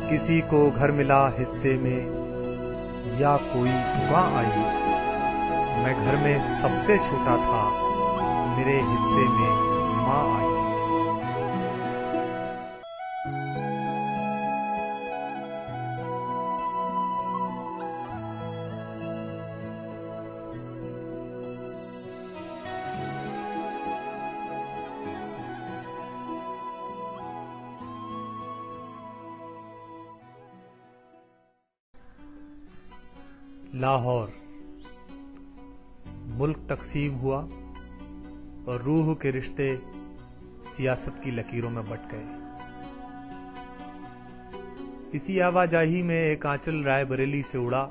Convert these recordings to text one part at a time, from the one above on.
किसी को घर मिला हिस्से में या कोई दुआ आई, मैं घर में सबसे छोटा था, मेरे हिस्से में माँ आई। लाहौर। मुल्क तकसीम हुआ और रूह के रिश्ते सियासत की लकीरों में बट गए। इसी आवाजाही में एक आंचल रायबरेली से उड़ा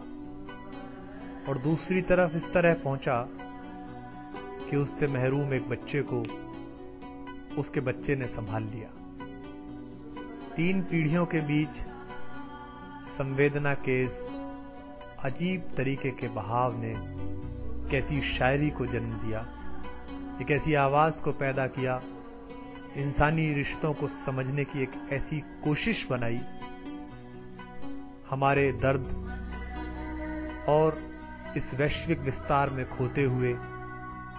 और दूसरी तरफ इस तरह पहुंचा कि उससे महरूम एक बच्चे को उसके बच्चे ने संभाल लिया। 3 पीढ़ियों के बीच संवेदना के इस अजीब तरीके के बहाव ने कैसी शायरी को जन्म दिया, एक ऐसी आवाज को पैदा किया, इंसानी रिश्तों को समझने की एक ऐसी कोशिश बनाई, हमारे दर्द और इस वैश्विक विस्तार में खोते हुए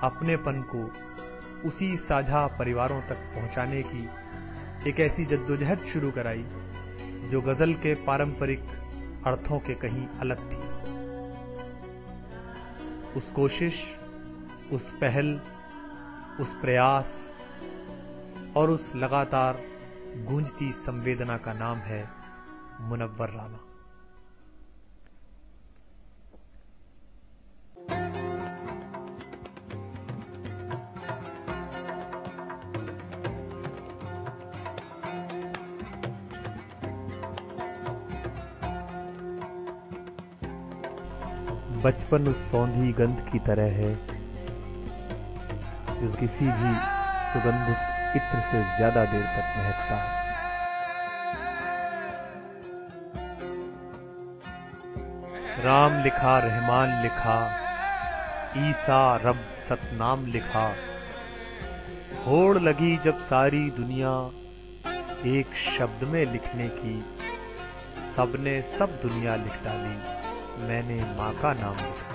अपनेपन को उसी साझा परिवारों तक पहुंचाने की एक ऐसी जद्दोजहद शुरू कराई जो गजल के पारंपरिक अर्थों के कहीं अलग थी। उस कोशिश, उस पहल, उस प्रयास और उस लगातार गूंजती संवेदना का नाम है मुनव्वर राना। बचपन उस सौंधी गंध की तरह है जो किसी भी सुगंधित इत्र से ज्यादा देर तक महकता है। राम लिखा, रहमान लिखा, ईसा रब सतनाम लिखा, होड़ लगी जब सारी दुनिया एक शब्द में लिखने की, सबने सब दुनिया लिख डाली, मैंने माँ का नाम लिखा।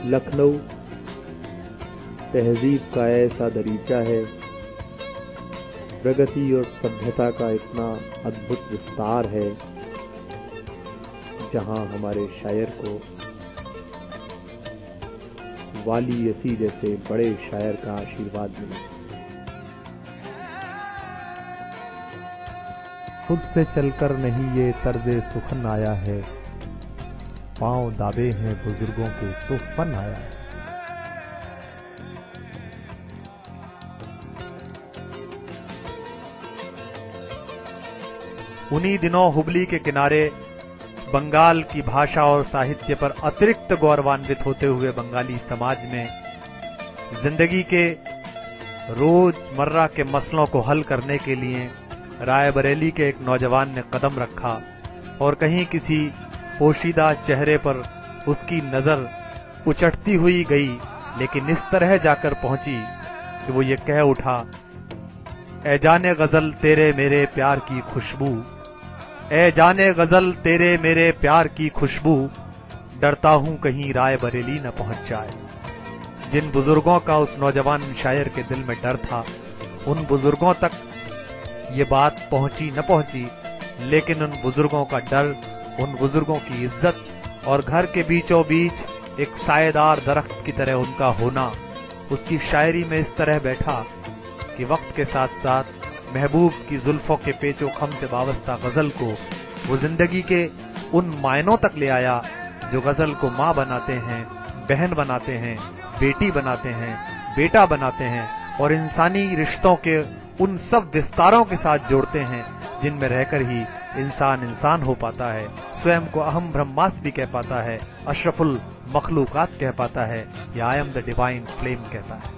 लखनऊ तहजीब का ऐसा दरीचा है, प्रगति और सभ्यता का इतना अद्भुत विस्तार है, जहां हमारे शायर को वाली यसी जैसे बड़े शायर का आशीर्वाद मिले। खुद से चलकर नहीं ये तर्ज़े सुखन आया है, पांव दाबे हैं बुजुर्गों के तो फन आया है। उन्हीं दिनों हुबली के किनारे बंगाल की भाषा और साहित्य पर अतिरिक्त गौरवान्वित होते हुए बंगाली समाज में जिंदगी के रोजमर्रा के मसलों को हल करने के लिए रायबरेली के एक नौजवान ने कदम रखा और कहीं किसी पोशीदा चेहरे पर उसकी नजर उचटती हुई गई, लेकिन इस तरह जाकर पहुंची कि वो ये कह उठा, ए जाने गजल तेरे मेरे प्यार की खुशबू, ए जाने गजल तेरे मेरे प्यार की खुशबू, डरता हूं कहीं रायबरेली न पहुंच जाए। जिन बुजुर्गों का उस नौजवान शायर के दिल में डर था, उन बुजुर्गों तक ये बात पहुंची न पहुंची, लेकिन उन बुजुर्गों का डर, उन बुजुर्गों की इज्जत और घर के बीचों बीच एक सायेदार दरख्त की तरह उनका होना उसकी शायरी में इस तरह बैठा कि वक्त के साथ साथ महबूब की जुल्फों के पेचो खम से वाबस्ता गजल को वो जिंदगी के उन मायनों तक ले आया जो गजल को माँ बनाते हैं, बहन बनाते हैं, बेटी बनाते हैं, बेटा बनाते हैं और इंसानी रिश्तों के उन सब विस्तारों के साथ जोड़ते हैं जिनमें रहकर ही इंसान इंसान हो पाता है, स्वयं को अहम ब्रह्मास्मि कह पाता है, अशरफुल मखलूकात कह पाता है, या I am the divine flame कहता है।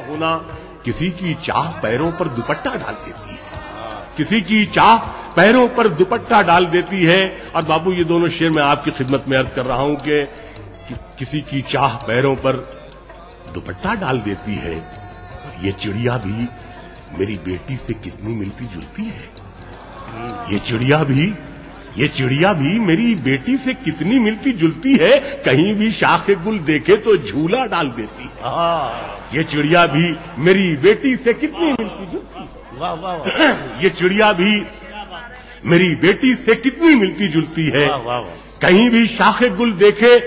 होना किसी की चाह पैरों पर दुपट्टा डाल देती है, किसी की चाह पैरों पर दुपट्टा डाल देती है। और बाबू ये दोनों शेर मैं आपकी खिदमत में अर्ज कर रहा हूं कि किसी की चाह पैरों पर दुपट्टा डाल देती है। और ये चिड़िया भी मेरी बेटी से कितनी मिलती जुलती है, ये चिड़िया भी मेरी बेटी से कितनी मिलती जुलती है। कहीं भी शाखे गुल देखे तो झूला डाल देती है। ये चिड़िया भी मेरी बेटी से कितनी मिलती जुलती है। वाह वाह वाह। ये चिड़िया भी मेरी बेटी से कितनी मिलती जुलती है। वाह वाह वाह। कहीं भी शाखे गुल देखे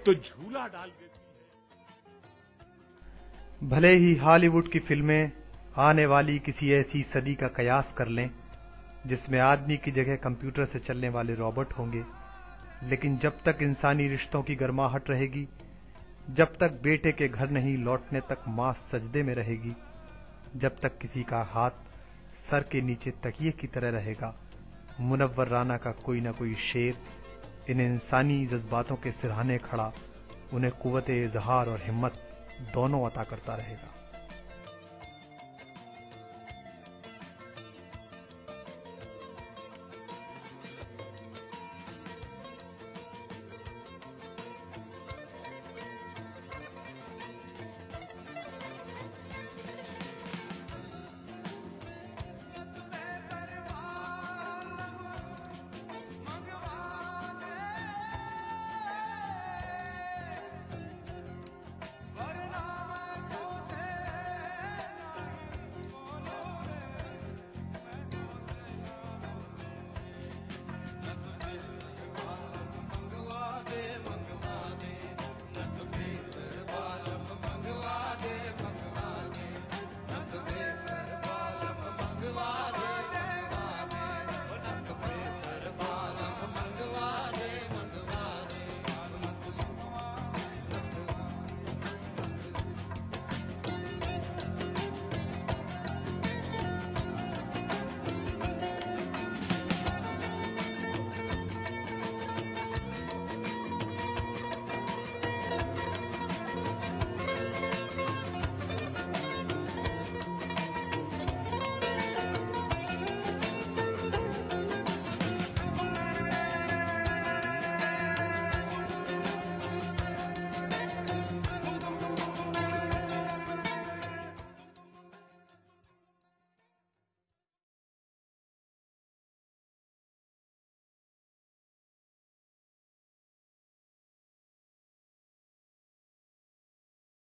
तो झूला डाल देती है। भले ही हॉलीवुड की फिल्में आने वाली किसी ऐसी सदी का कयास कर लें जिसमें आदमी की जगह कंप्यूटर से चलने वाले रोबोट होंगे, लेकिन जब तक इंसानी रिश्तों की गर्माहट रहेगी, जब तक बेटे के घर नहीं लौटने तक मां सजदे में रहेगी, जब तक किसी का हाथ सर के नीचे तकिए की तरह रहेगा, मुनव्वर राना का कोई न कोई शेर इन इंसानी जज्बातों के सिरहाने खड़ा उन्हें कुव्वत-ए-इज़हार और हिम्मत दोनों अता करता रहेगा।